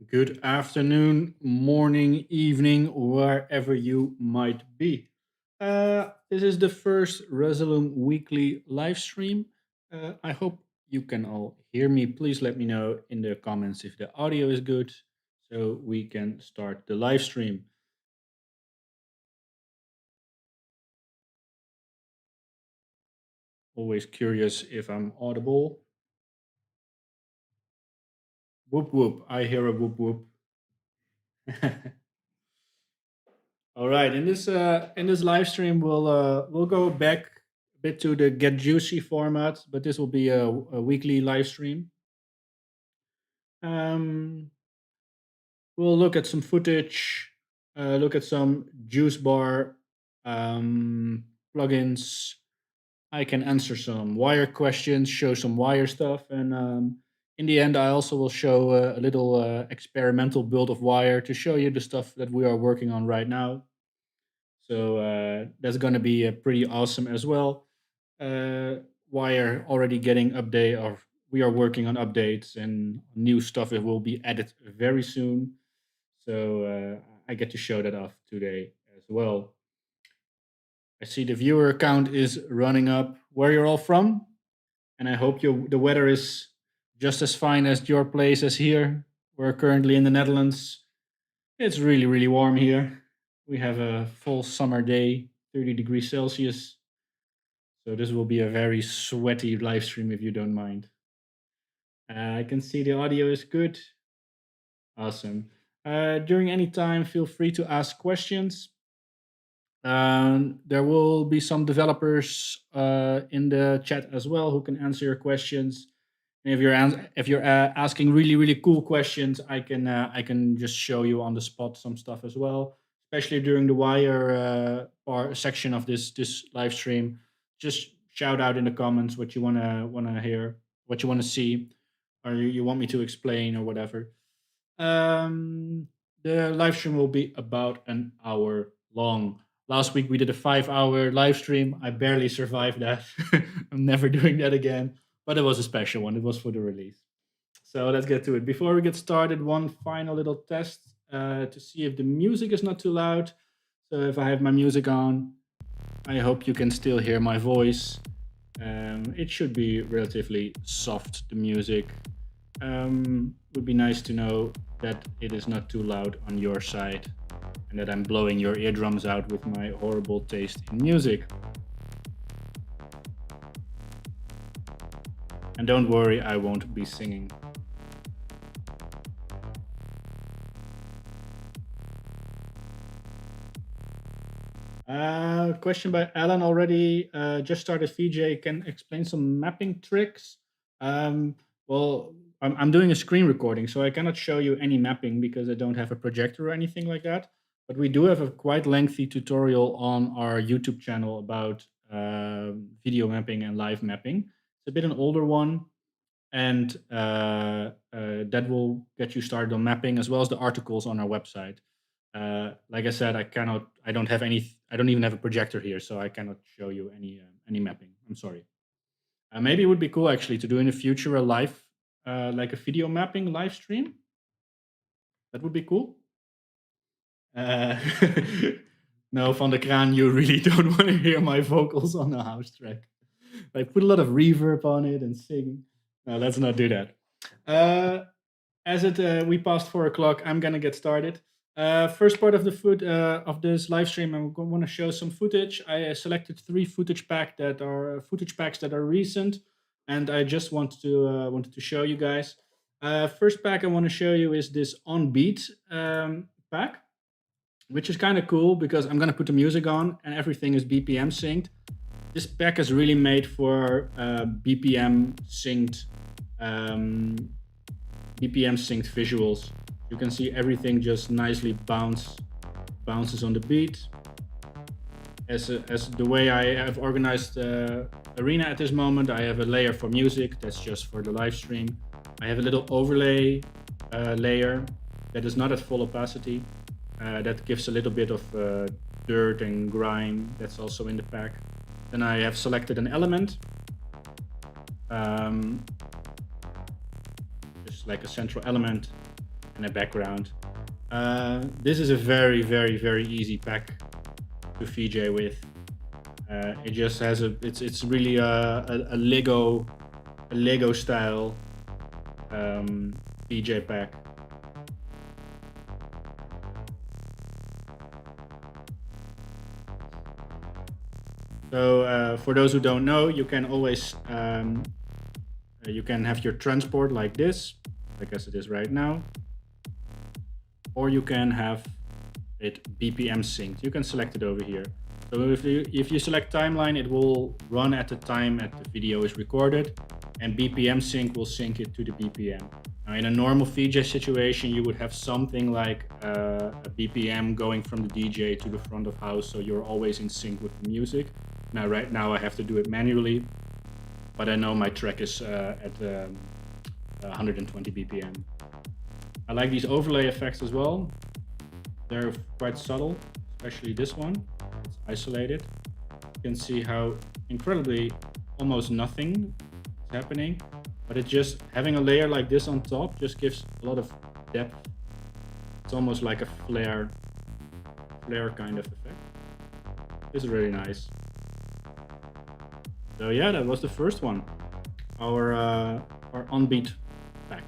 Good afternoon, morning, evening, wherever you might be. This is the first Resolume Weekly live stream. I hope you can all hear me. Please let me know in the comments if the audio is good so we can start the live stream. Always curious if I'm audible. Whoop whoop, I hear a whoop whoop. All right, in this live stream, we'll go back a bit to the Get Juicy format, but this will be a weekly live stream. Um, we'll look at some footage, look at some juice bar plugins. I can answer some wire questions, show some wire stuff, and in the end, I also will show a little experimental build of wire to show you the stuff that we are working on right now. So that's going to be pretty awesome as well. Wire already getting update, or we are working on updates and new stuff that will be added very soon. So I get to show that off today as well. I see the viewer count is running up. Where you're all from, and I hope the weather is just as fine as your place as here. We're currently in the Netherlands. It's really warm here. We have a full summer day, 30 degrees Celsius. So this will be a very sweaty live stream if you don't mind. I can see the audio is good. Awesome. During any time, feel free to ask questions. There will be some developers in the chat as well who can answer your questions. And if you're asking really cool questions, I can just show you on the spot some stuff as well. Especially during the wire section of this live stream, just shout out in the comments what you wanna hear, what you wanna see, or you want me to explain or whatever. Um, the live stream will be about an hour long. Last week we did a 5 hour live stream. I barely survived that. I'm never doing that again. But it was a special one. It was for the release. So let's get to it. Before we get started, one final little test to see if the music is not too loud. So if I have my music on, I hope you can still hear my voice. It should be relatively soft, the music. Would be nice to know that it is not too loud on your side and that I'm blowing your eardrums out with my horrible taste in music. And don't worry, I won't be singing. Question by Alan already. Just started VJ. Can explain some mapping tricks. Well, I'm doing a screen recording, so I cannot show you any mapping because I don't have a projector or anything like that. But we do have a quite lengthy tutorial on our YouTube channel about video mapping and live mapping. It's a bit an older one, and that will get you started on mapping as well as the articles on our website. Like I said, I don't have any. I don't even have a projector here, so I cannot show you any mapping. I'm sorry. Maybe it would be cool actually to do in the future a live, like a video mapping live stream. That would be cool. Uh, no, Van der Kraan, you really don't want to hear my vocals on a house track. I put a lot of reverb on it and sing. No, let's not do that. We passed 4 o'clock, I'm gonna get started. First part of of this live stream, I'm going to want to show some footage. I selected 3 footage packs that are recent, and I just wanted to show you guys. First pack I want to show you is this On Beat pack, which is kind of cool because I'm going to put the music on and everything is BPM synced. This pack is really made for BPM synced visuals. You can see everything just nicely bounces on the beat. As the way I have organized the arena at this moment, I have a layer for music that's just for the live stream. I have a little overlay layer that is not at full opacity. That gives a little bit of dirt and grime that's also in the pack. Then I have selected an element, just like a central element. and a background. This is a very, very, very easy pack to VJ with. It just has it's really a Lego style VJ pack. So for those who don't know, you can always you can have your transport like this, like as it is right now, or you can have it BPM synced. You can select it over here. So if you select timeline, it will run at the time that the video is recorded, and BPM sync will sync it to the BPM. Now, in a normal VJ situation, you would have something like a BPM going from the DJ to the front of house, so you're always in sync with the music. Now, right now, I have to do it manually, but I know my track is at 120 BPM. I like these overlay effects as well. They're quite subtle, especially this one. It's isolated. You can see how incredibly almost nothing is happening, but it just having a layer like this on top just gives a lot of depth. It's almost like a flare kind of effect. This is really nice. So yeah, that was the first one, our on-beat pack.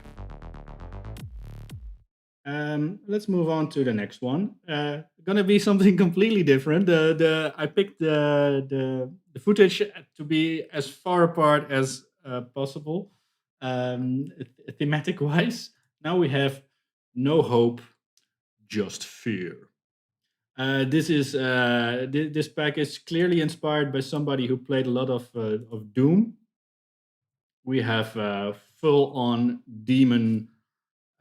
Let's move on to the next one. Gonna be something completely different. I picked the footage to be as far apart as possible, thematic wise. Now we have no hope, just fear. This pack is clearly inspired by somebody who played a lot of Doom. We have full-on demon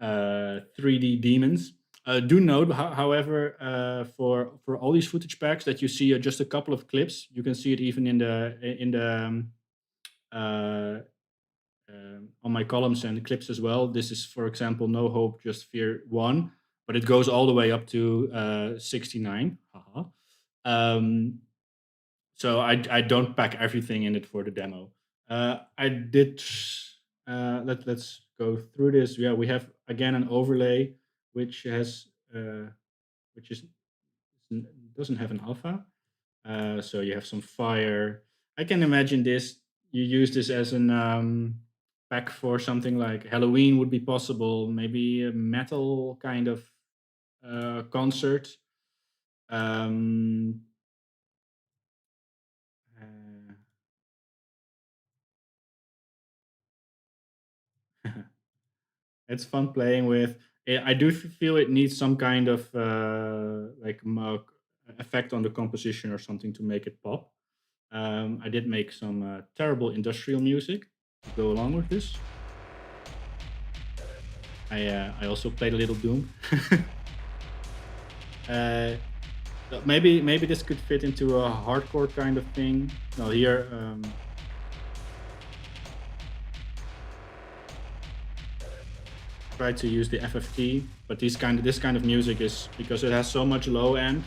3D demons. Do note, however, for all these footage packs that you see just a couple of clips. You can see it even in the uh, on my columns and clips as well. This is, for example, No Hope, Just Fear 1, but it goes all the way up to 69. Haha. So I don't pack everything in it for the demo. I did. Let's go through this. Yeah, we have again an overlay which has which is doesn't have an alpha. So you have some fire. I can imagine this. You use this as an pack for something like Halloween would be possible. Maybe a metal kind of concert. Um, uh, it's fun playing with. I do feel it needs some kind of like effect on the composition or something to make it pop. I did make some terrible industrial music to go along with this. I also played a little Doom. Maybe this could fit into a hardcore kind of thing. No, here. Try to use the FFT, but this kind of music is, because it has so much low end,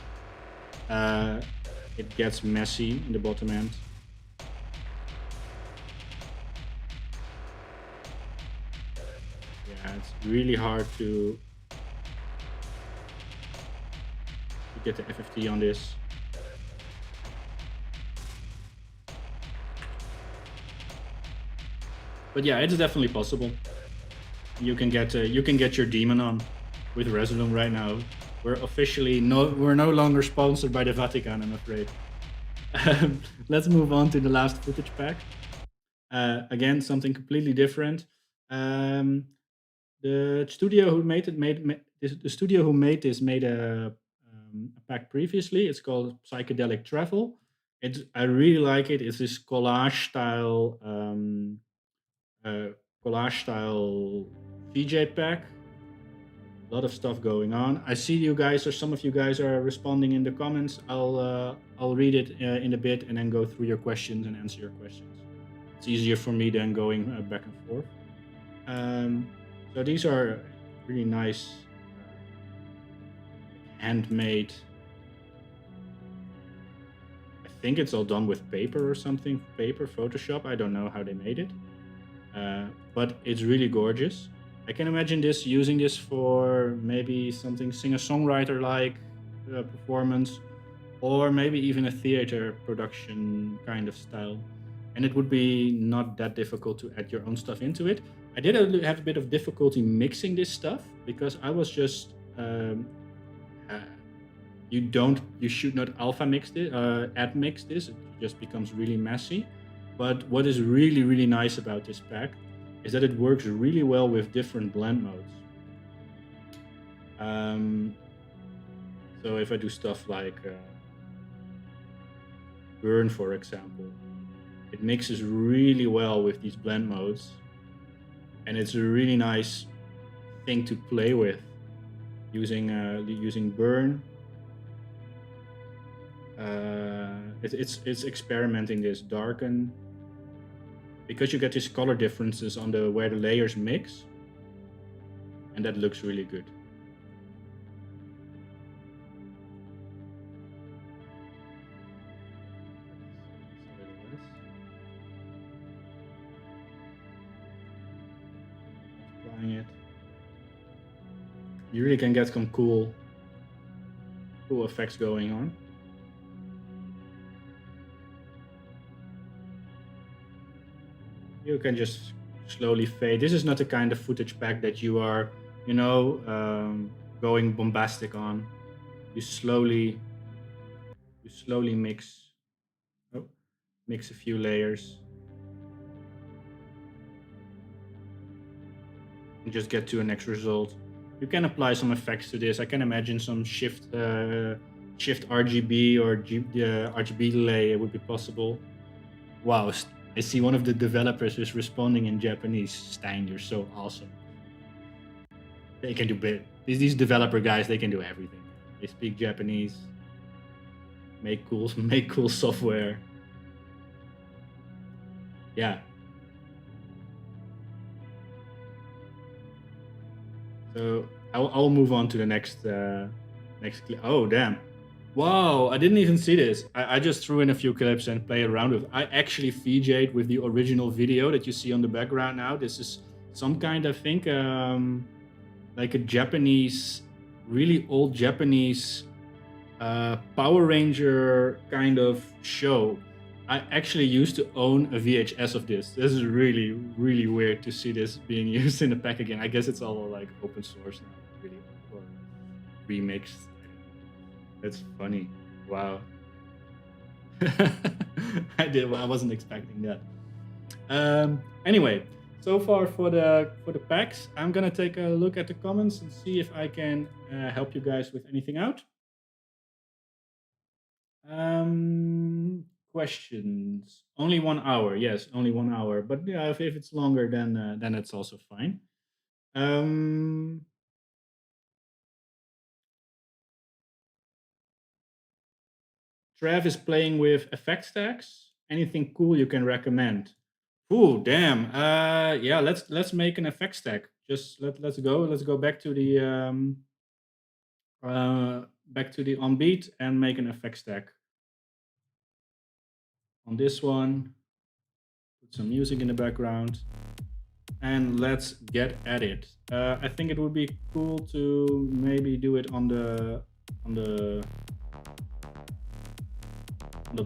it gets messy in the bottom end. Yeah, it's really hard to get the FFT on this. But yeah, it's definitely possible. You can get your demon on with Resolume right now. We're no longer sponsored by the Vatican, I'm afraid. Let's move on to the last footage pack. Again, something completely different. The studio who made this made a pack previously. It's called Psychedelic Travel. I really like it. It's this collage style VJ pack. A lot of stuff going on. I see you guys, or some of you guys are responding in the comments. I'll read it in a bit and then go through your questions and answer your questions. It's easier for me than going back and forth. So these are really nice handmade. I think it's all done with paper or something. Paper, Photoshop. I don't know how they made it. But it's really gorgeous. I can imagine this using this for maybe something singer-songwriter like performance, or maybe even a theater production kind of style. And it would be not that difficult to add your own stuff into it. I did have a bit of difficulty mixing this stuff because I was just uh, you should not alpha mix this, add mix this. It just becomes really messy. But what is really really nice about this pack is that it works really well with different blend modes. Um, so if I do stuff like burn, for example, it mixes really well with these blend modes, and it's a really nice thing to play with using burn. It's experimenting this darken because you get these color differences on the where the layers mix, and that looks really good. Applying it, you really can get some cool effects going on. You can just slowly fade. This is not the kind of footage pack that you are, going bombastic on. You slowly mix, mix a few layers, and just get to a next result. You can apply some effects to this. I can imagine some shift RGB or RGB delay would be possible. Wow, I see one of the developers is responding in Japanese. Stein, you're so awesome. They can do bit. These developer guys, they can do everything. They speak Japanese. Make cool software. Yeah. So I'll move on to the next clip. Oh damn! Wow, I didn't even see this. I just threw in a few clips and played around with. I actually VJ'd with the original video that you see on the background now. This is some kind, I think, like a Japanese, really old Japanese Power Ranger kind of show. I actually used to own a VHS of this. This is really, really weird to see this being used in a pack again. I guess it's all like open source now, really, or remixed. That's funny. Wow. I wasn't expecting that. Anyway, so far for the packs, I'm gonna take a look at the comments and see if I can help you guys with anything out. Questions. Only 1 hour. Yes, only 1 hour. But yeah, if it's longer, then it's also fine. Trav is playing with effect stacks. Anything cool you can recommend? Ooh, damn. Yeah, let's make an effect stack. Just let's go. Let's go back to the on beat and make an effect stack. On this one, put some music in the background, and let's get at it. I think it would be cool to maybe do it on the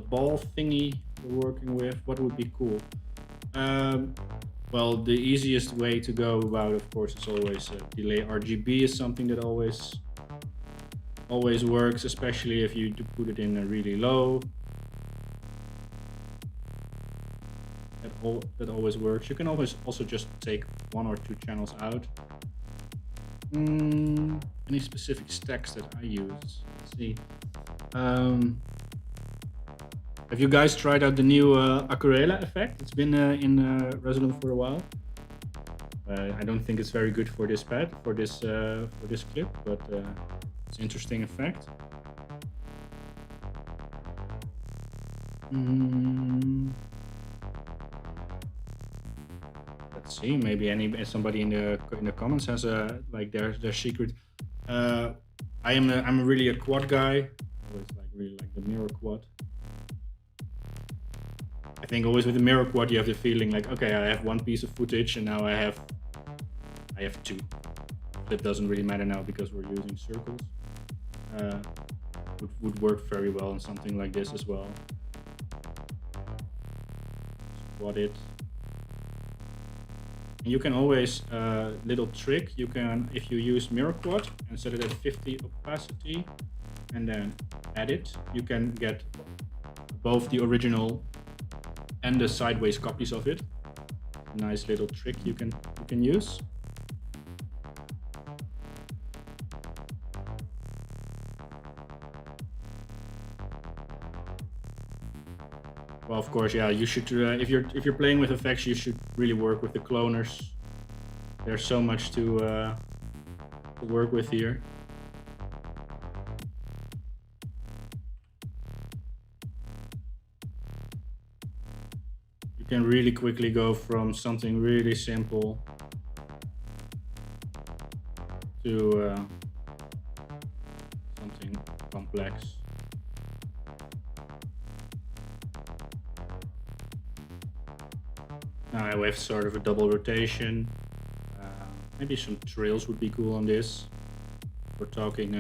ball thingy we're working with. What would be cool? Well, the easiest way to go about, of course, is always delay RGB is something that always works, especially if you put it in a really low. That always works. You can always also just take 1 or 2 channels out. Any specific stacks that I use? Let's see. Have you guys tried out the new Aquarela effect? It's been in Resolume for a while. I don't think it's very good for this pad, for this clip, but it's an interesting effect. Let's see. Maybe somebody in the comments has their secret. I'm really a quad guy. Always really like the mirror quad. I think always with the mirror quad you have the feeling like, okay, I have one piece of footage and now I have I have 2. Flip doesn't really matter now because we're using circles. Would work very well in something like this as well. Squat it. And you can always, little trick, you can, if you use mirror quad and set it at 50 opacity and then edit, you can get both the original and the sideways copies of it. Nice little trick you can use. Well, of course, yeah. You should, if you're playing with effects, you should really work with the cloners. There's so much to work with here. You can really quickly go from something really simple to something complex. Now we have sort of a double rotation. Maybe some trails would be cool on this. We're talking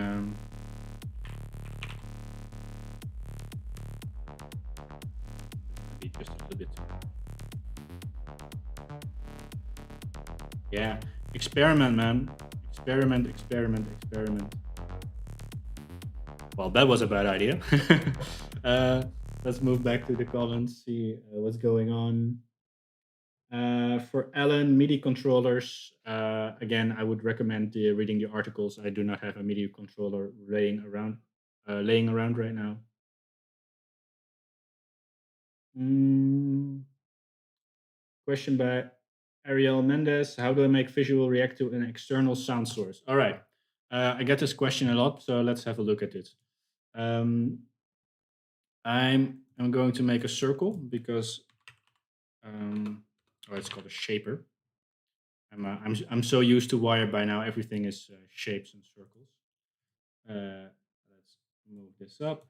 maybe just a little bit. Yeah, experiment, man. Experiment, experiment, experiment. Well, that was a bad idea. Let's move back to the comments, see what's going on. For Alan, MIDI controllers, again, I would recommend reading the articles. I do not have a MIDI controller laying around right now. Question by Ariel Mendez: how do I make visual react to an external sound source? All right, I get this question a lot, so let's have a look at it. I'm going to make a circle because it's called a shaper. I'm so used to wire by now. Everything is shapes and circles. Let's move this up.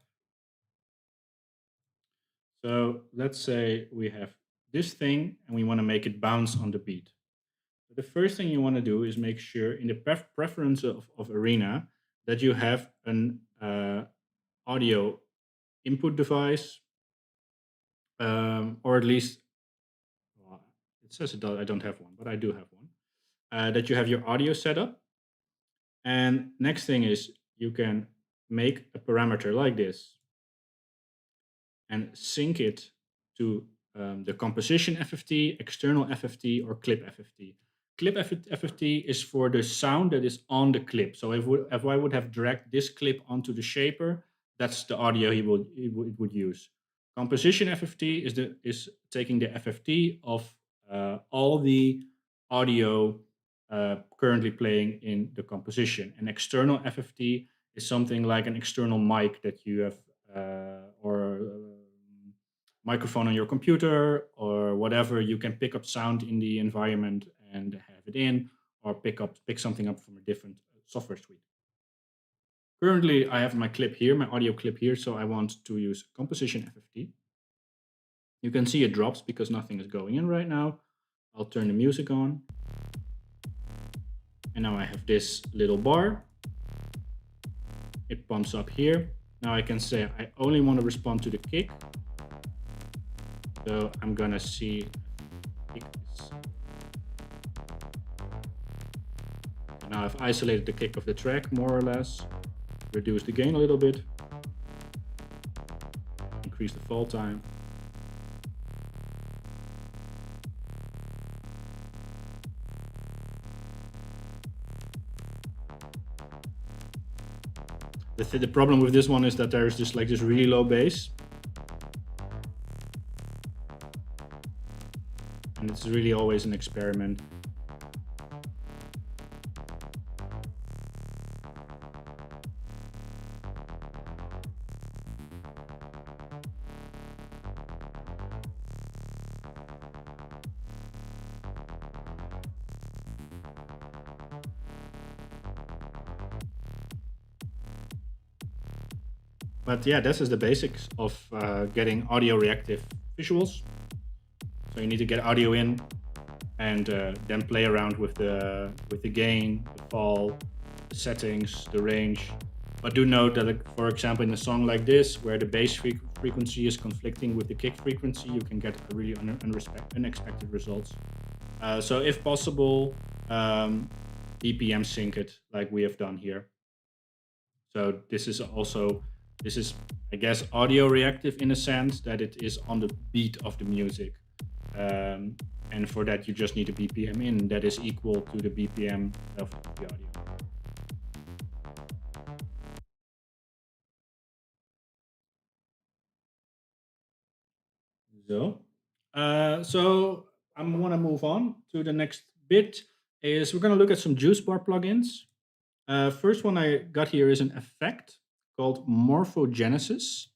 So let's say we have this thing and we want to make it bounce on the beat. The first thing you want to do is make sure in the preference of Arena that you have an audio input device, or at least, well, it says I don't have one, but I do have one. That you have your audio set up. And next thing is you can make a parameter like this and sync it to the composition FFT, external FFT, or clip FFT. Clip FFT is for the sound that is on the clip. So if I would have dragged this clip onto the shaper, that's the audio it would use. Composition FFT is taking the FFT of all the audio currently playing in the composition. An external FFT is something like an external mic that you have, or microphone on your computer, or whatever. You can pick up sound in the environment and have it in, or pick something up from a different software suite. Currently, I have my clip here, my audio clip here, so I want to use composition FFT. You can see it drops because nothing is going in right now. I'll turn the music on. And now I have this little bar. It pumps up here. Now I can say I only want to respond to the kick. So I'm gonna see kick is. Now I've isolated the kick of the track more or less. Reduce the gain a little bit. Increase the fall time. The problem with this one is that there's just like this really low bass. And it's really always an experiment. But yeah, this is the basics of getting audio reactive visuals. So you need to get audio in and then play around with the gain, the fall, the settings, the range. But do note that, like, for example, in a song like this, where the bass frequency is conflicting with the kick frequency, you can get a really unexpected results. So if possible, BPM sync it like we have done here. So this is, I guess, audio reactive in a sense that it is on the beat of the music. Um, and for that, you just need a BPM in that is equal to the BPM of the audio. So, so I'm gonna move on to the next bit. Is we're gonna look at some juice bar plugins. First one I got here is an effect called Morphogenesis.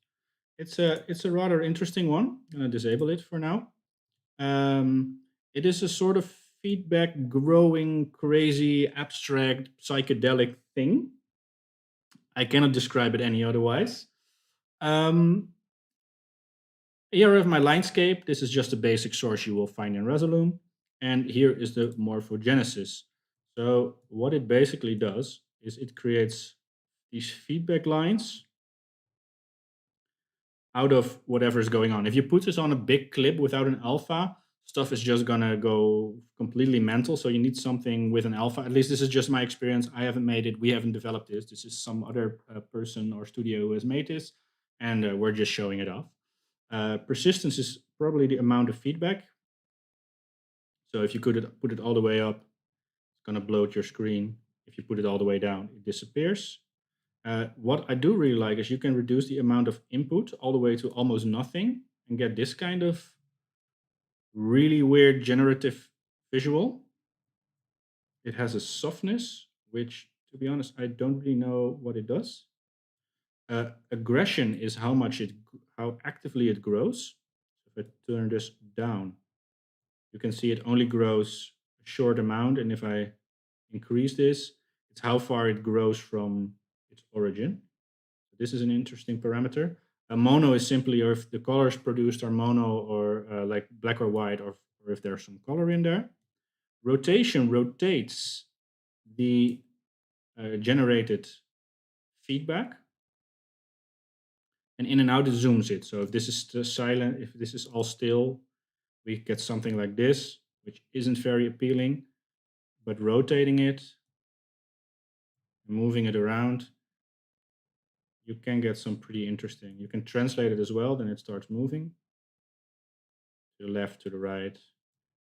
It's a rather interesting one. I'm gonna disable it for now. It is a sort of feedback, growing, crazy, abstract, psychedelic thing. I cannot describe it any otherwise. Um, Here I have my Linescape. This is just a basic source you will find in Resolume. And here is the morphogenesis. So what it basically does is it creates these feedback lines out of whatever is going on. If you put this on a big clip without an alpha, stuff is just gonna go completely mental. So you need something with an alpha. At least this is just my experience. I haven't made it. We haven't developed this. This is some other person or studio who has made this, and we're just showing it off. Persistence is probably the amount of feedback. So if you could put it all the way up, it's gonna bloat your screen. If you put it all the way down, it disappears. What I do really like is you can reduce the amount of input all the way to almost nothing and get this kind of really weird generative visual. It has a softness, which, to be honest, I don't really know what it does. Aggression is how actively it grows. If I turn this down, you can see it only grows a short amount, and if I increase this, it's how far it grows from its origin. This is an interesting parameter. A mono is simply if the colors produced are mono or like black or white, or if there's some color in there. Rotation rotates the generated feedback, and in and out it zooms it. So if this is silent, if this is all still, we get something like this, which isn't very appealing. But rotating it, moving it around, you can get some pretty interesting. You can translate it as well, then it starts moving to the left, to the right,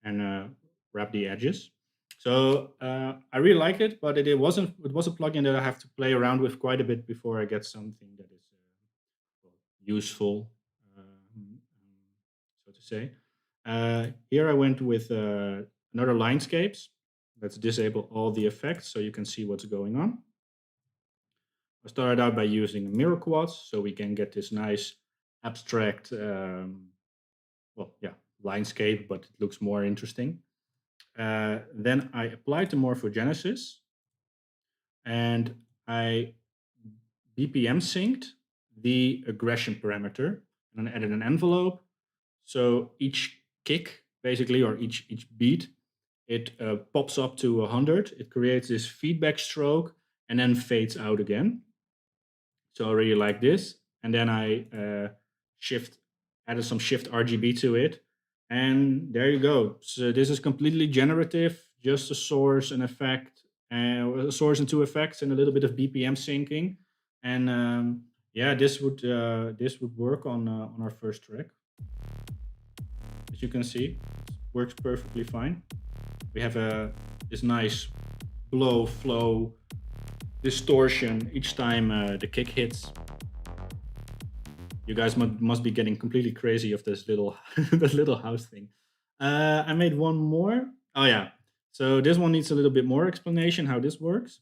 and wrap the edges. So I really like it, but it wasn't. It was a plugin that I have to play around with quite a bit before I get something that is well, useful, so to say. Here I went with another Linescapes. Let's disable all the effects so you can see what's going on. I started out by using a mirror quads so we can get this nice abstract, well, yeah, Linescape, but it looks more interesting. Then I applied the morphogenesis and I BPM synced the aggression parameter and then added an envelope. So each kick, basically, or each beat, it pops up to 100. It creates this feedback stroke and then fades out again. So I really like this. And then I added some shift RGB to it. And there you go. So this is completely generative, just a source, an effect, a source and two effects, and a little bit of BPM syncing. And yeah, this would work on our first track. As you can see, it works perfectly fine. We have this nice blow flow distortion each time the kick hits. You guys must be getting completely crazy of this little this little house thing. I made one more. Oh yeah. So this one needs a little bit more explanation how this works.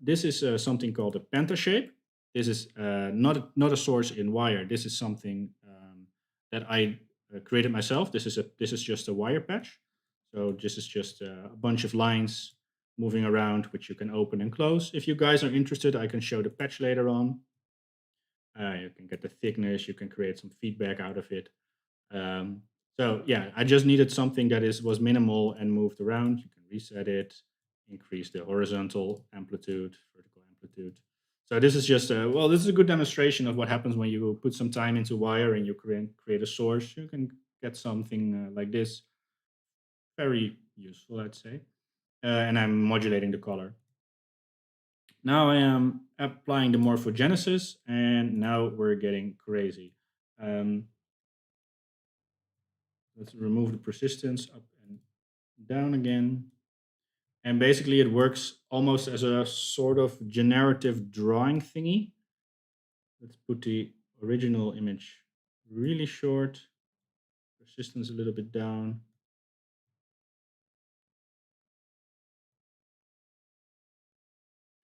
This is something called a pentashape. This is not a source in wire. This is something that I created myself. This is just a wire patch. So this is just a bunch of lines moving around, which you can open and close. If you guys are interested, I can show the patch later on. You can get the thickness. You can create some feedback out of it. Um, So yeah, I just needed something that is was minimal and moved around. You can reset it, increase the horizontal amplitude, vertical amplitude. So this is just a well, this is a good demonstration of what happens when you put some time into wire and you create a source. You can get something like this, very useful, I'd say. And I'm modulating the color. Now I am applying the morphogenesis, and now we're getting crazy. Um, let's remove the persistence up and down again. And basically, it works almost as a sort of generative drawing thingy. Let's put the original image really short, persistence a little bit down.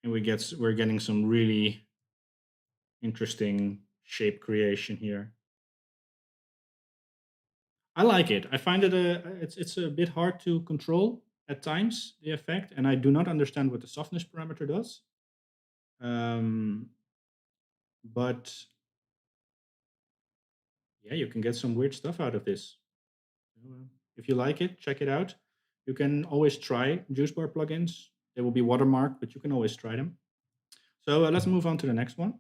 And we're getting some really interesting shape creation here. I like it. I find it it's a bit hard to control at times the effect, and I do not understand what the softness parameter does. Um, but yeah, you can get some weird stuff out of this. If you like it, check it out. You can always try juice bar plugins. They will be watermarked, but you can always try them. So let's move on to the next one,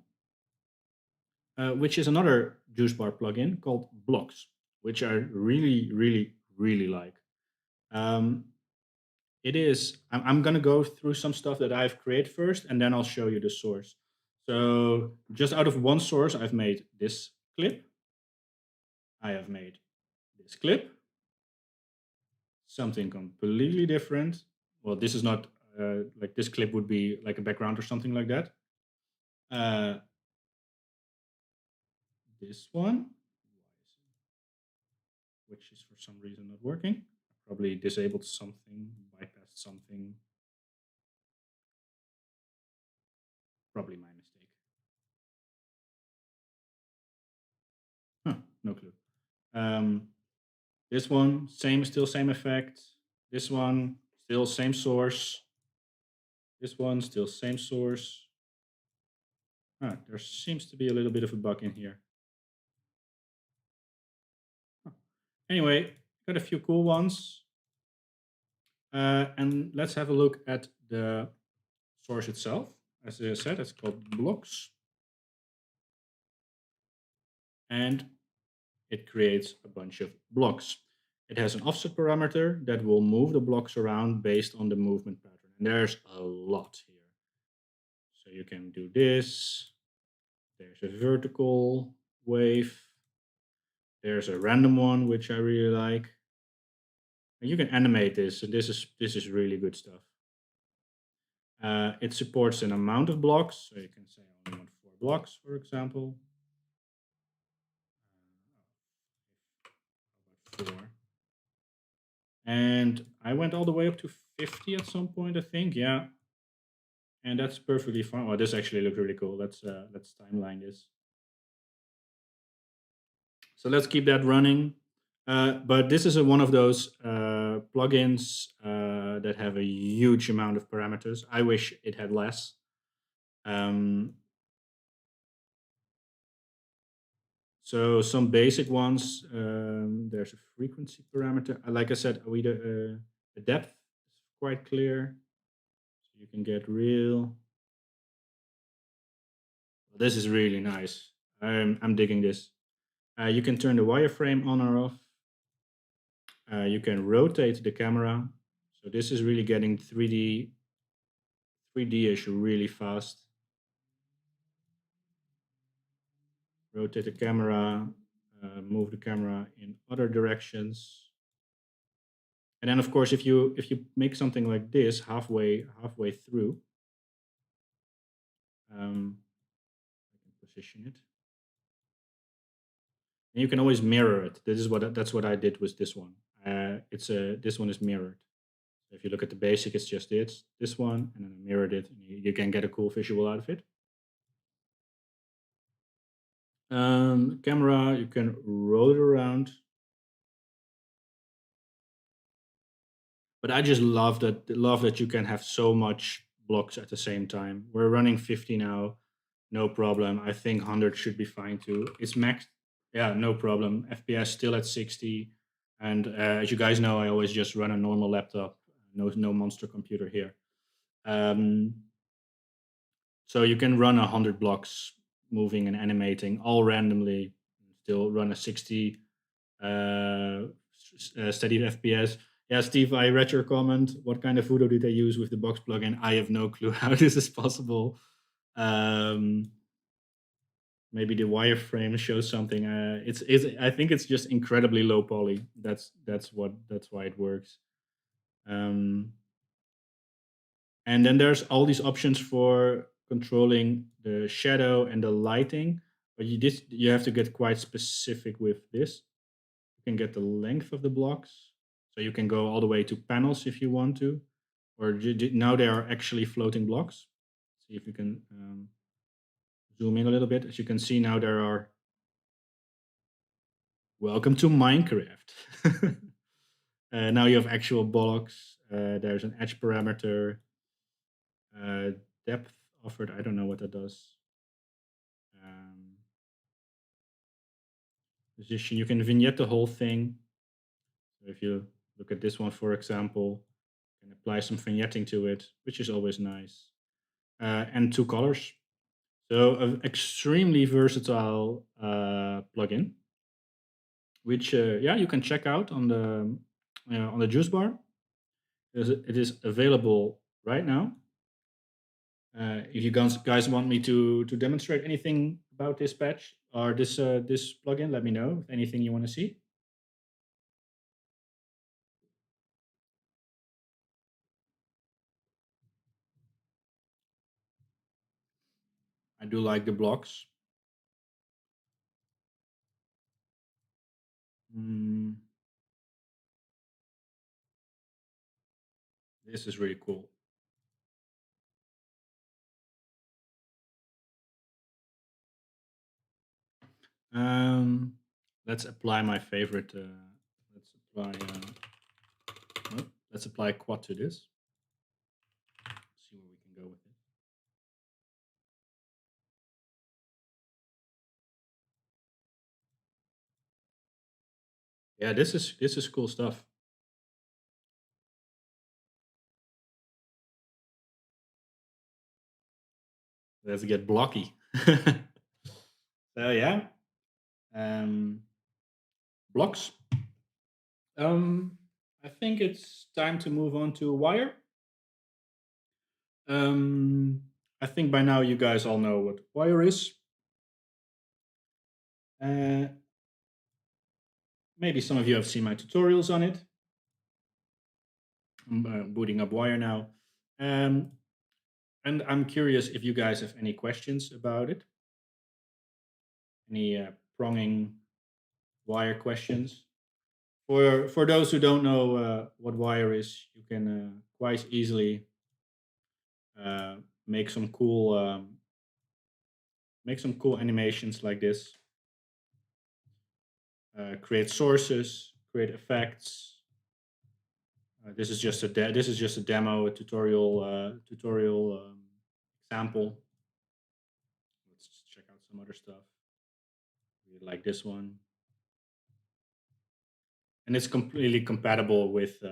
which is another juice bar plugin called Blocks, which I really, really, really like. Um, It is. I'm going to go through some stuff that I've created first, and then I'll show you the source. So, just out of one source, I've made this clip. I have made this clip. Something completely different. Well, this is not like this clip would be like a background or something like that. Uh, this one, which is for some reason not working. I probably disabled something, bypassed something. Probably my mistake. Huh, no clue. Um, This one, still same effect. This one, still same source. This one, still same source. There seems to be a little bit of a bug in here. Huh. Anyway, got a few cool ones. And let's have a look at the source itself. As I said, it's called blocks. And it creates a bunch of blocks. It has an offset parameter that will move the blocks around based on the movement pattern. And there's a lot here. So you can do this. There's a vertical wave. There's a random one, which I really like. And you can animate this, and this is really good stuff. It supports an amount of blocks, so you can say I only want 4 blocks, for example. How about 4? And I went all the way up to 50 at some point, I think. Yeah, and that's perfectly fine. Oh, this actually looks really cool. Let's timeline this. So let's keep that running. But this is one of those plugins that have a huge amount of parameters. I wish it had less. Um, so some basic ones. There's a frequency parameter. Like I said, the depth is quite clear. So you can get real. This is really nice. I'm digging this. You can turn the wireframe on or off. You can rotate the camera. So this is really getting 3D-ish really fast. Rotate the camera, move the camera in other directions. And then of course, if you make something like this halfway through, I can position it. And you can always mirror it. That's what I did with this one. This one is mirrored. So if you look at the basic, it's just this one, and then I mirrored it, and you can get a cool visual out of it. Camera, you can roll it around. But I just love that you can have so much blocks at the same time. We're running 50 now, no problem. I think 100 should be fine too. It's max, yeah, no problem. FPS still at 60. And as you guys know, I always just run a normal laptop, no monster computer here. Um, so you can run 100 blocks moving and animating all randomly, still run a 60 steady FPS. Yeah, Steve, I read your comment. What kind of voodoo did they use with the box plugin? I have no clue how this is possible. Um, Maybe the wireframe shows something. It's I think it's just incredibly low poly. That's why it works. Um, and then there's all these options for controlling the shadow and the lighting, but you have to get quite specific with this. You can get the length of the blocks, so you can go all the way to panels if you want to, or now they are actually floating blocks. See if you can zoom in a little bit. As you can see now, there are. Welcome to Minecraft. Now you have actual blocks. There's an edge parameter, uh, depth offered. I don't know what that does. Um, Position. You can vignette the whole thing. So if you look at this one, for example, you can apply some vignetting to it, which is always nice. And two colors. So an extremely versatile plugin, which yeah you can check out on the juice bar. It is available right now. If you guys want me to demonstrate anything about this patch or this plugin, let me know. If anything you want to see, I do like the blocks. Mm, this is really cool. Um, let's apply my favorite. Let's apply. No, let's apply quad to this. See where we can go with it. Yeah, this is cool stuff. Let's get blocky. So yeah, um, blocks. Um, I think it's time to move on to wire. Um, I think by now you guys all know what wire is. Uh, Maybe some of you have seen my tutorials on it. I'm booting up wire now. Um, and I'm curious if you guys have any questions about it. Any pronging wire questions? For those who don't know what wire is, you can quite easily uh, make some cool animations like this. Create sources, create effects. This is just a demo, a tutorial example. Let's just check out some other stuff. Really like this one, and it's completely compatible with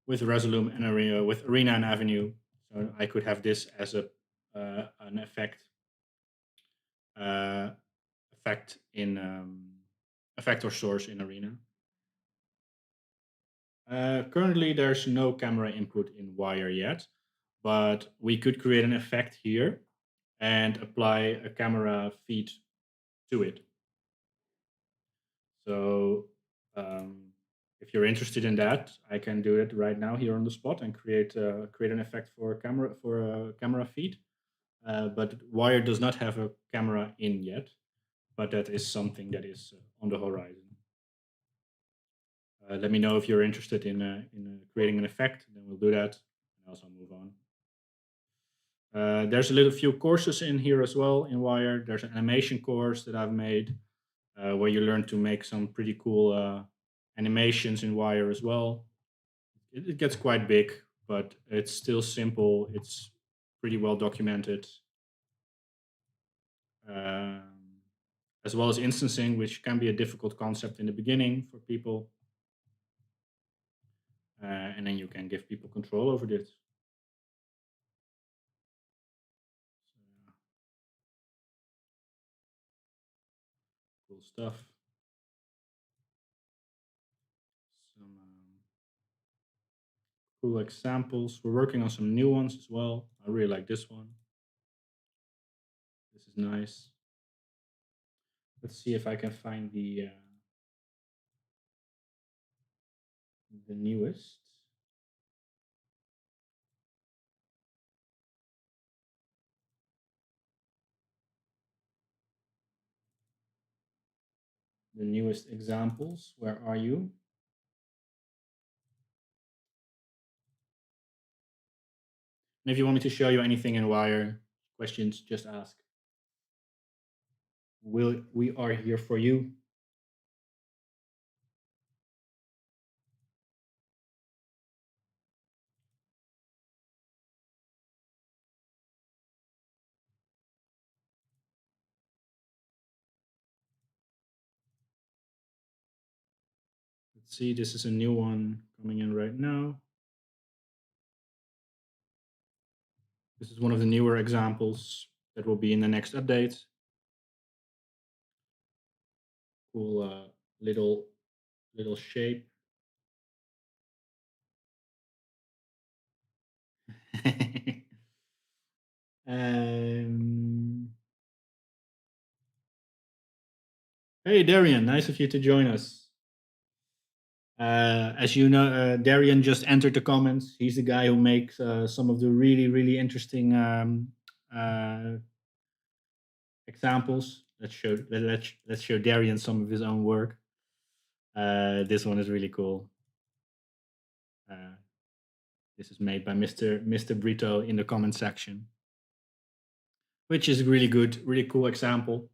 Resolume and Arena, with Arena and Avenue. So I could have this as a an uh, effect in effect or source in Arena. Currently, there's no camera input in Wire yet, but we could create an effect here and apply a camera feed to it. So if you're interested in that, I can do it right now here on the spot and create an effect for a camera feed. But Wire does not have a camera in yet, but that is something that is on the horizon. Let me know if you're interested in creating an effect. Then we'll do that, and also move on. There's a little few courses in here as well in Wire. There's an animation course that I've made where you learn to make some pretty cool animations in Wire as well. It gets quite big, but it's still simple. It's pretty well documented. Um, as well as instancing, which can be a difficult concept in the beginning for people. And then you can give people control over this. So, yeah, cool stuff. Some cool examples. We're working on some new ones as well. I really like this one. This is nice. Let's see if I can find the newest. The newest examples. Where are you? And if you want me to show you anything in Wire, questions, just ask. We are here for you. Let's see, this is a new one coming in right now. This is one of the newer examples that will be in the next update. Cool little shape. um, hey Darian, nice of you to join us. As you know, Darian just entered the comments. He's the guy who makes some of the really interesting examples. Let's show Darian some of his own work. This one is really cool. This is made by Mr. Brito in the comment section, which is really good, really cool example.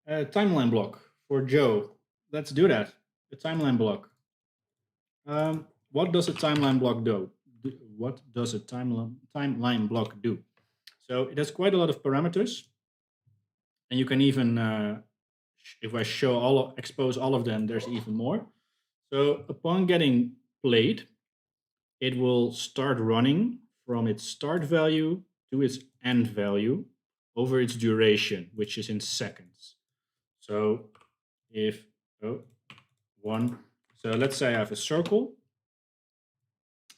Timeline block for Joe. Let's do that. The timeline block. What does a timeline block do? What does a timeline block do? So it has quite a lot of parameters, and you can even, if I expose all of them, there's even more. So upon getting played, it will start running from its start value to its end value over its duration, which is in seconds. So if so let's say I have a circle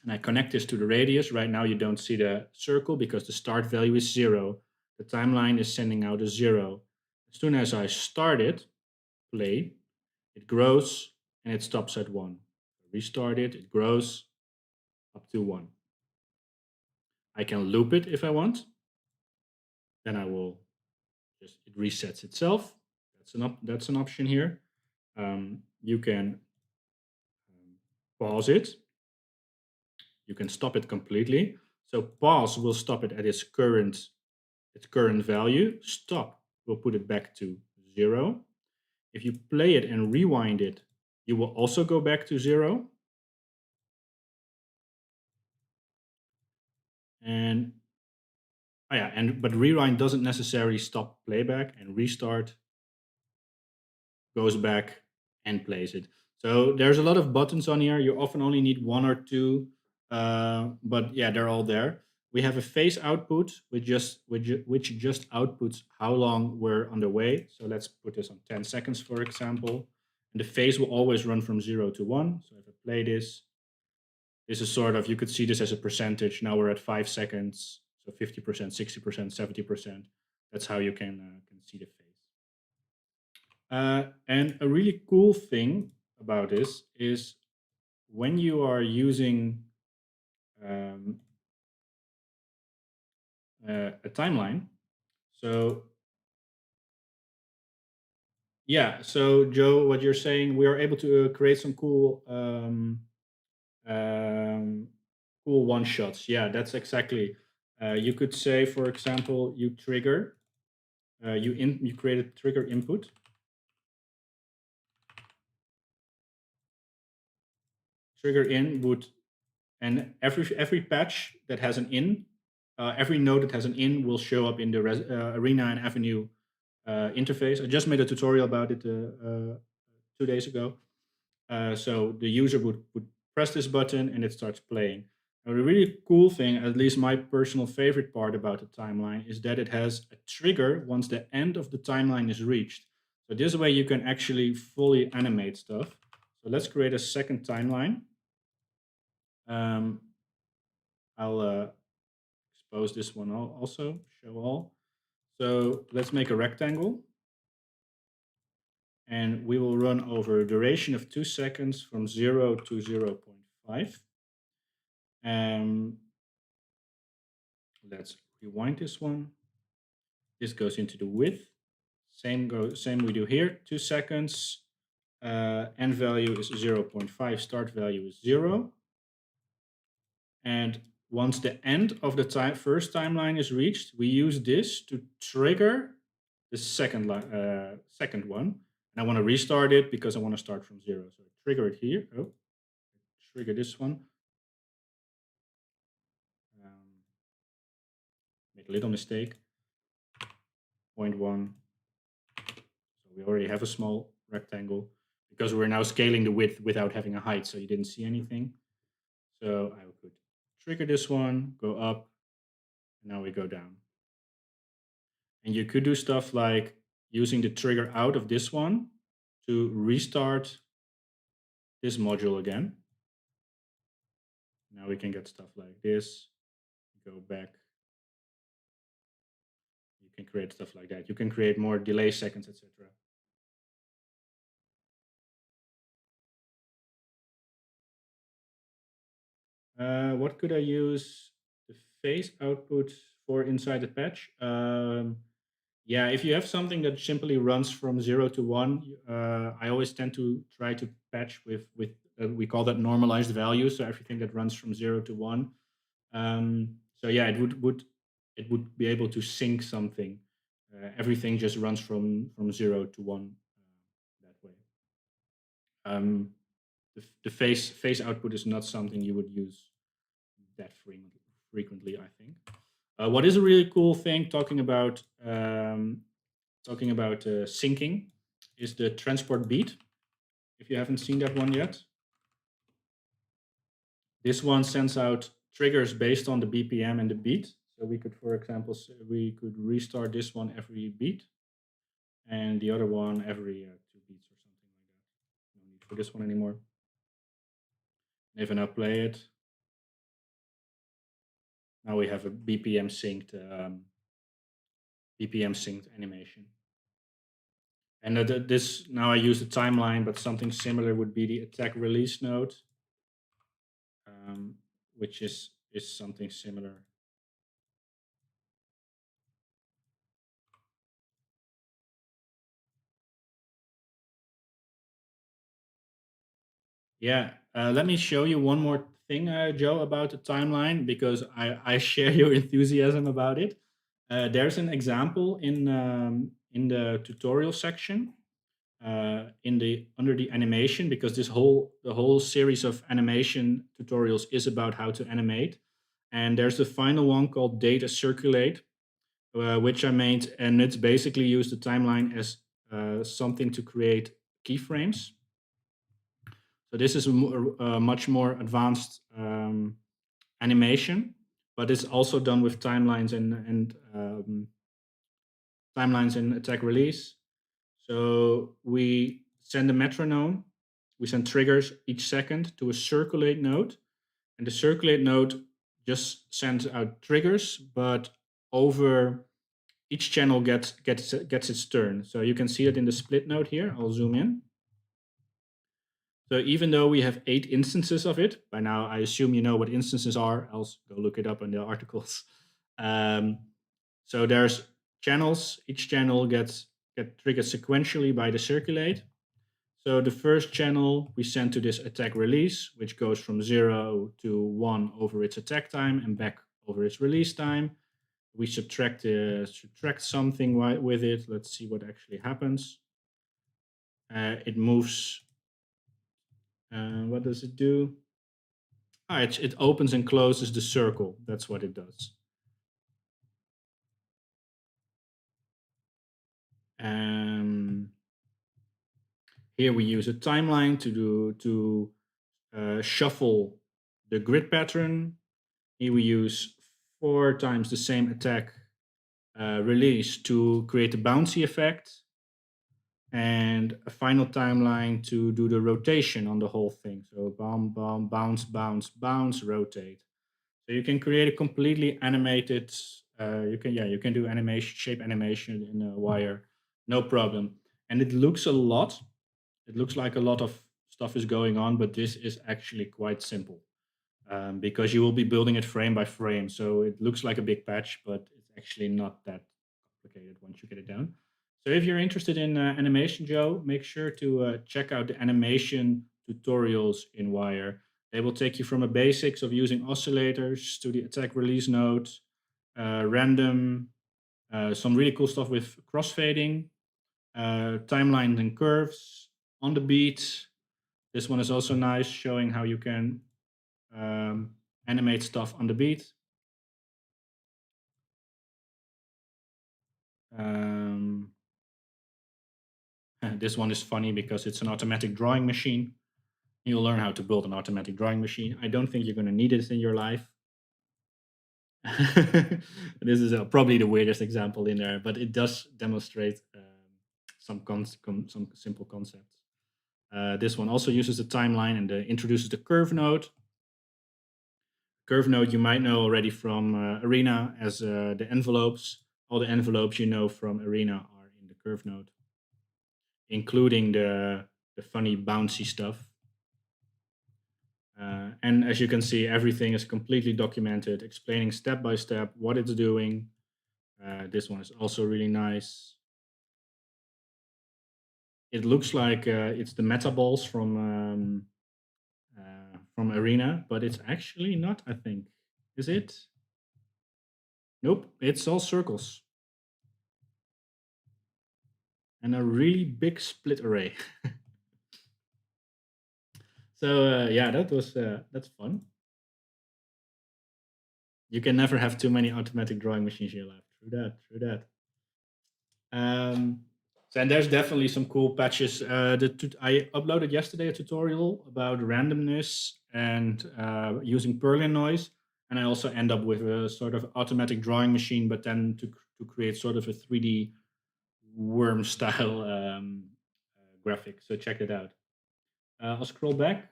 and I connect this to the radius. Right now you don't see the circle because the start value is 0. The timeline is sending out a 0. As soon as I start it, play, it grows and it stops at 1. Restart it, it grows up to 1. I can loop it if I want. Then I will it resets itself. That's an option here. You can pause it. You can stop it completely. So pause will stop it at its current value. Stop will put it back to 0. If you play it and rewind it, you will also go back to 0. And but rewind doesn't necessarily stop playback, and restart goes back and plays it. So there's a lot of buttons on here. You often only need 1 or 2, but yeah, they're all there. We have a phase output which just outputs how long we're on the way. So let's put this on 10 seconds, for example. And the phase will always run from 0 to 1. So if I play this, this is sort of, you could see this as a percentage. Now we're at 5 seconds. So 50%, 60%, 70%. That's how you can see the phase. And a really cool thing about this is when you are using a timeline. So yeah, so Joe, what you're saying, we are able to create some cool cool one shots. Yeah, that's exactly. You could say, for example, you trigger, you create a trigger input. Trigger input, And every patch that has an in, every node that has an in will show up in the Arena and Avenue interface. I just made a tutorial about it 2 days ago. So the user would press this button and it starts playing. Now, the really cool thing, at least my personal favorite part about the timeline, is that it has a trigger once the end of the timeline is reached. So this way you can actually fully animate stuff. So let's create a second timeline. Um, I'll expose this one also, show all. So let's make a rectangle. And we will run over a duration of 2 seconds from 0 to 0.5. Let's rewind this one. This goes into the width. Same we do here, 2 seconds. End value is 0.5, start value is 0. And once the end of the first timeline is reached, we use this to trigger the second one. And I want to restart it because I want to start from 0. So trigger it here. Oh, trigger this one. Make a little mistake. 0.1. So we already have a small rectangle because we're now scaling the width without having a height, so you didn't see anything. So I could trigger this one, go up, and now we go down. And you could do stuff like using the trigger out of this one to restart this module again. Now we can get stuff like this, go back. You can create stuff like that. You can create more delay seconds, etc. What could I use the phase output for inside the patch? Yeah, if you have something that simply runs from 0 to 1, I always tend to try to patch with we call that normalized value. So everything that runs from 0 to 1. So yeah, it would be able to sync something. Everything just runs from 0 to 1 that way. The phase output is not something you would use that frequently, I think. What is a really cool thing talking about syncing is the transport beat. If you haven't seen that one yet, this one sends out triggers based on the BPM and the beat. So we could, for example, we could restart this one every beat, and the other one every 2 beats or something like that. No need for this one anymore. And if I now play it, now we have a BPM synced animation. And this now I use the timeline, but something similar would be the attack release node, which is something similar. Yeah, let me show you one more thing, Joe, about the timeline because I share your enthusiasm about it. There's an example in the tutorial section under the animation because the whole series of animation tutorials is about how to animate, and there's the final one called Data Circulate, which I made, and it's basically used the timeline as something to create keyframes. So this is a much more advanced animation, but it's also done with timelines and timelines in attack release. So we send a metronome, we send triggers each second to a circulate node, and the circulate node just sends out triggers, but over each channel gets its turn. So you can see it in the split node here. I'll zoom in. So even though we have 8 instances of it, by now I assume you know what instances are, else go look it up in the articles. So there's channels, each channel gets triggered sequentially by the circulate. So the first channel we send to this attack release, which goes from 0 to 1 over its attack time and back over its release time. We subtract something with it. Let's see what actually happens. It moves. What does it do? it opens and closes the circle. That's what it does. Um, Here we use a timeline to shuffle the grid pattern. Here we use 4 times the same attack release to create a bouncy effect, and a final timeline to do the rotation on the whole thing. So bounce, bounce, bounce, rotate. So you can create a completely animated. You can do animation, shape animation in a wire, no problem. And it looks a lot. It looks like a lot of stuff is going on, but this is actually quite simple because you will be building it frame by frame. So it looks like a big patch, but it's actually not that complicated once you get it down. So if you're interested in animation, Joe, make sure to check out the animation tutorials in Wire. They will take you from the basics of using oscillators to the attack release node, random, some really cool stuff with crossfading, timelines and curves on the beat. This one is also nice, showing how you can animate stuff on the beat. Um, this one is funny because it's an automatic drawing machine. You'll learn how to build an automatic drawing machine. I don't think you're going to need it in your life. This is probably the weirdest example in there, but it does demonstrate some simple concepts. This one also uses the timeline and introduces the curve node. Curve node you might know already from Arena as the envelopes. All the envelopes you know from Arena are in the curve node, including the funny bouncy stuff. And as you can see, everything is completely documented, explaining step by step what it's doing. This one is also really nice. It looks like it's the meta balls from Arena, but it's actually not, I think. Is it? Nope, it's all circles. And a really big split array. So yeah, that's fun. You can never have too many automatic drawing machines in your life. True that. True that. So, and there's definitely some cool patches. I uploaded yesterday a tutorial about randomness and using Perlin noise, and I also end up with a sort of automatic drawing machine, but then to create sort of a 3D worm style graphic. So check it out. I'll scroll back.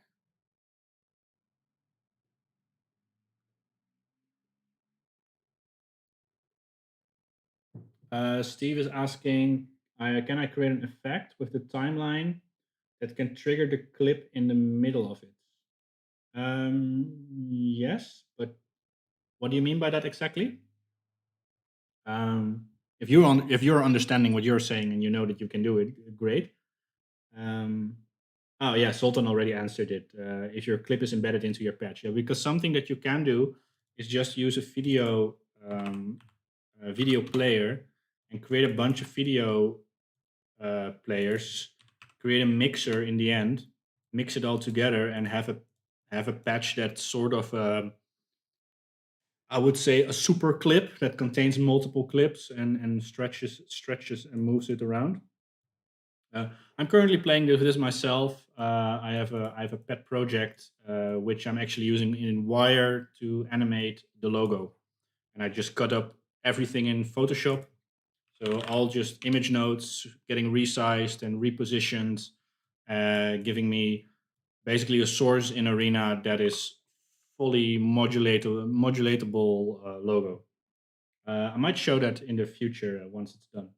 Steve is asking, can I create an effect with the timeline that can trigger the clip in the middle of it? Yes, but what do you mean by that exactly? If you're understanding what you're saying and you know that you can do it, great. Um, oh yeah, Sultan already answered it. If your clip is embedded into your patch, yeah, because something that you can do is just use a video player and create a bunch of video players, create a mixer in the end, mix it all together, and have a patch that's sort of I would say a super clip that contains multiple clips and stretches and moves it around. Uh, I'm currently playing this myself. I have a pet project which I'm actually using in Wire to animate the logo, and I just cut up everything in Photoshop. So all just image nodes getting resized and repositioned, giving me basically a source in Arena that is fully modulatable logo. I might show that in the future once it's done.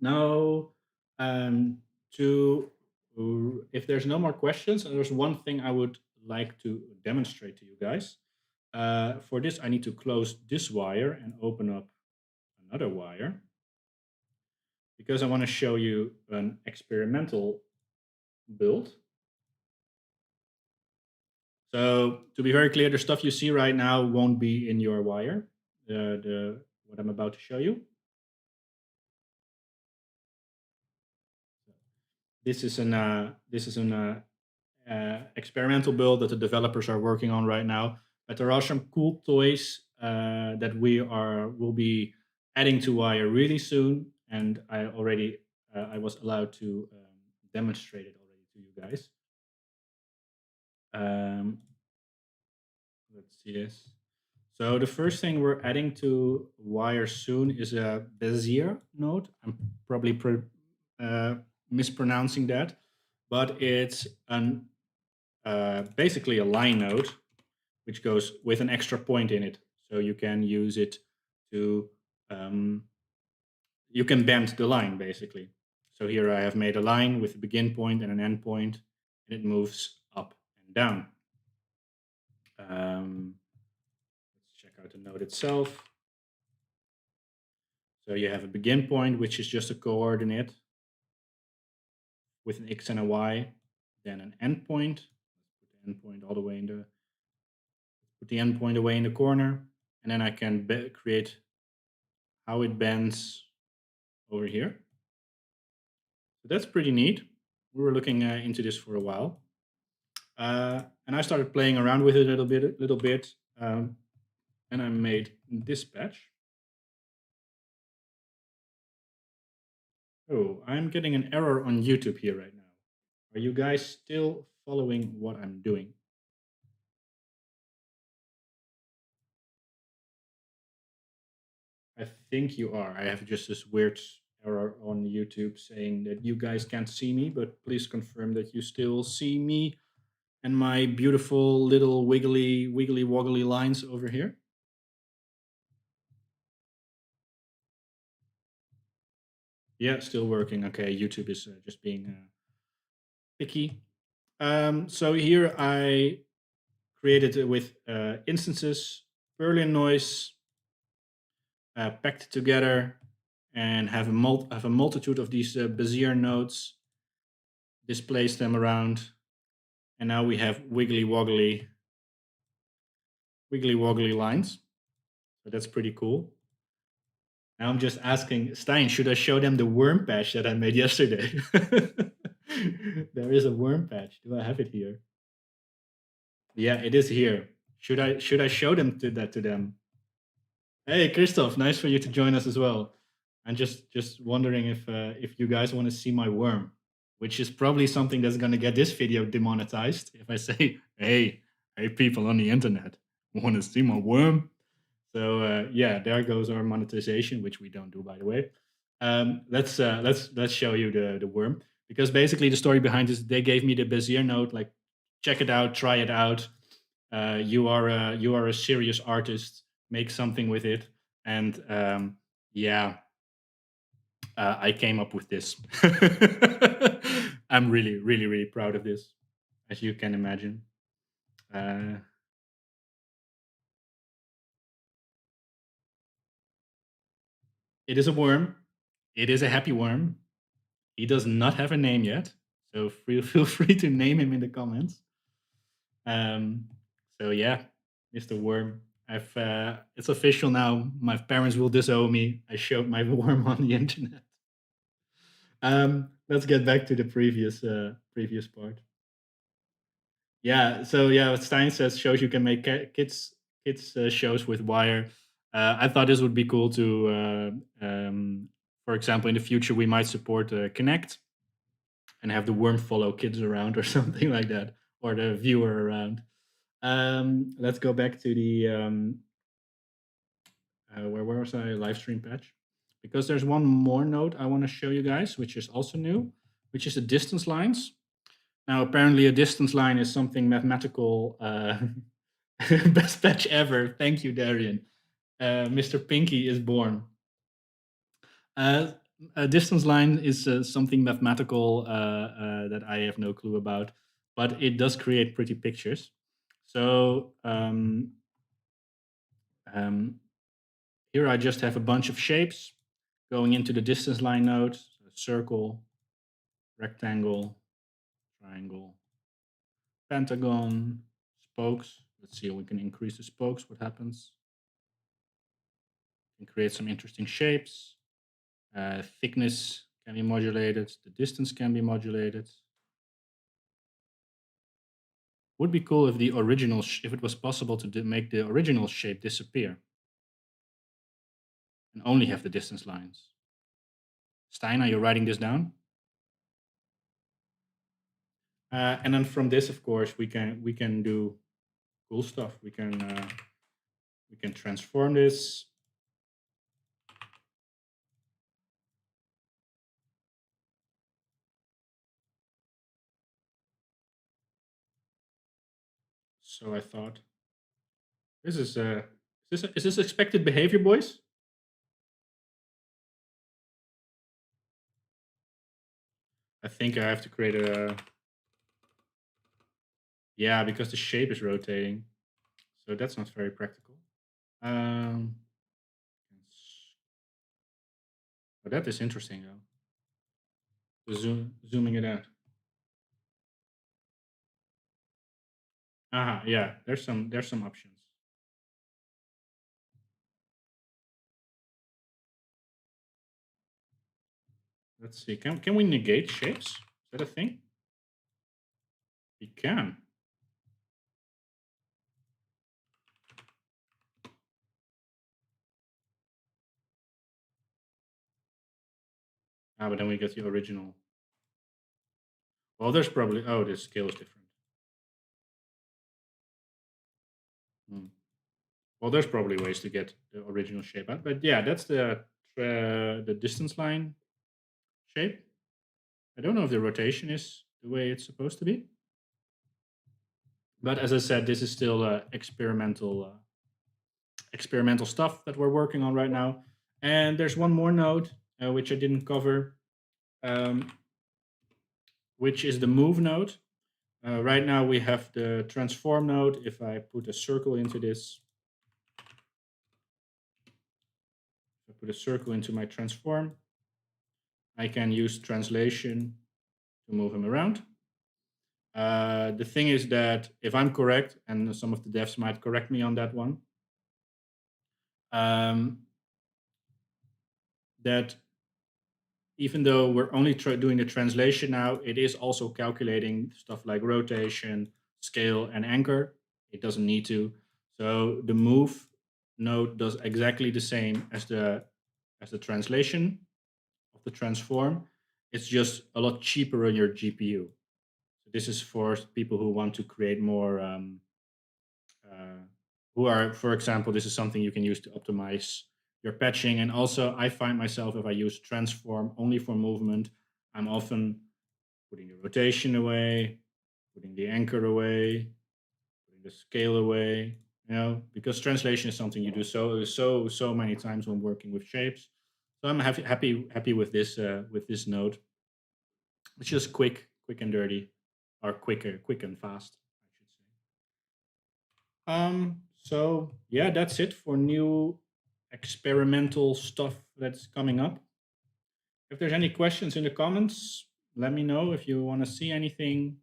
Now, um, to if there's no more questions, there's one thing I would like to demonstrate to you guys. For this, I need to close this wire and open up another wire because I want to show you an experimental build. So to be very clear, the stuff you see right now won't be in your wire. The what I'm about to show you. This is an experimental build that the developers are working on right now. But there are some cool toys that we are will be adding to Wire really soon, and I was allowed to demonstrate it already to you guys. Um, let's see this. So the first thing we're adding to Wire soon is a Bezier node. I'm probably uh, mispronouncing that, but it's an basically a line node which goes with an extra point in it. So you can use it to um, you can bend the line basically. So here I have made a line with a begin point and an end point, and it moves up and down. Let's check out the node itself. So you have a begin point, which is just a coordinate with an x and a y, then an endpoint. Let's put the endpoint all the way in the put the endpoint away in the corner, and then I can create how it bends over here. So that's pretty neat. We were looking into this for a while, and I started playing around with it a little bit, and I made this patch. Oh, I'm getting an error on YouTube here right now. Are you guys still following what I'm doing? I think you are. I have just this weird error on YouTube saying that you guys can't see me, but please confirm that you still see me and my beautiful little wiggly woggly lines over here. Yeah, still working. Okay, YouTube is just being picky. So here I created it with instances, Berlin noise, packed together, and have a multitude of these Bezier nodes, displace them around, and now we have wiggly woggly lines. So that's pretty cool. Now I'm just asking Stein, should I show them the worm patch that I made yesterday? There is a worm patch. Do I have it here? Yeah, it is here. Should I show them to them? Hey, Christoph, nice for you to join us as well. I'm just wondering if you guys want to see my worm, which is probably something that's gonna get this video demonetized if I say, hey, people on the internet, want to see my worm? So yeah, there goes our monetization, which we don't do, by the way. Let's show you the worm, because basically the story behind this, they gave me the Bezier note, like check it out, try it out. You are a serious artist, make something with it, and yeah, I came up with this. I'm really proud of this, as you can imagine. Uh, it is a worm. It is a happy worm. He does not have a name yet, so feel free to name him in the comments. Um, so yeah, Mr. Worm. It's official now. My parents will disown me. I showed my worm on the internet. Let's get back to the previous part. Yeah, so yeah, what Stein says shows you can make kids shows with wire. I thought this would be cool to, for example, in the future we might support Connect and have the worm follow kids around or something like that, or the viewer around. Let's go back to the where was I? Live stream patch, because there's one more node I want to show you guys, which is also new, which is the distance lines. Now, apparently, a distance line is something mathematical. Best patch ever. Thank you, Darian. Mr. Pinky is born. Uh, a distance line is something mathematical that I have no clue about, but it does create pretty pictures. So um, here I just have a bunch of shapes going into the distance line node. So circle, rectangle, triangle, pentagon, spokes. Let's see if we can increase the spokes. What happens? We can create some interesting shapes. Thickness can be modulated. The distance can be modulated. Would be cool if the original, if it was possible to make the original shape disappear and only have the distance lines. Stein, are you writing this down? And then from this, of course, we can do cool stuff. We can transform this. So I thought, this is this expected behavior, boys? I think I have to create a, yeah, because the shape is rotating, so that's not very practical. Um, but that is interesting though. Zooming it out. Yeah. There's some options. Let's see. Can we negate shapes? Is that a thing? We can. But then we get the original. Well, there's probably, oh, the scale is different. Hmm. Well, there's probably ways to get the original shape out, but yeah, that's the distance line shape. I don't know if the rotation is the way it's supposed to be, but as I said, this is still experimental stuff that we're working on right now. And there's one more node which I didn't cover, um, which is the move node. Right now we have the transform node. If I put a circle into this, if I put a circle into my transform, I can use translation to move him around. The thing is that if I'm correct, and some of the devs might correct me on that one, um, that even though we're only doing the translation now, it is also calculating stuff like rotation, scale, and anchor. It doesn't need to. So the move node does exactly the same as the translation of the transform. It's just a lot cheaper on your GPU. So this is for people who want to create more, uh, who are, for example, this is something you can use to optimize your patching. And also, I find myself, if I use transform only for movement, I'm often putting the rotation away, putting the anchor away, putting the scale away. Because translation is something you do so many times when working with shapes. So I'm happy with this node. It's just quick and dirty, or quick and fast, I should say. So yeah, that's it for new experimental stuff that's coming up. If there's any questions in the comments, let me know if you want to see anything.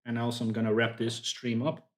And also, I'm gonna wrap this stream up.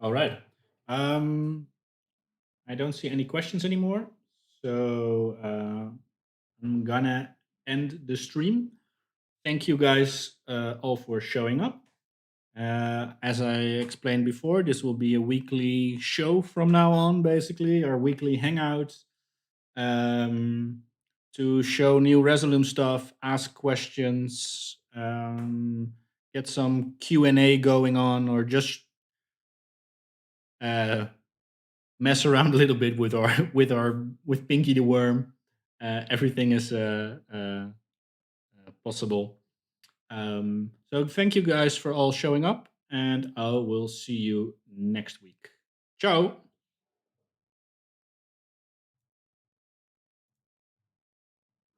All right. Um, I don't see any questions anymore, so I'm gonna end the stream. Thank you guys all for showing up. As I explained before, this will be a weekly show from now on, basically, our weekly hangout, um, to show new Resolume stuff, ask questions, get some Q&A going on, or just uh, mess around a little bit with with Pinky the Worm. Everything is possible. So thank you guys for all showing up, and I will see you next week. Ciao.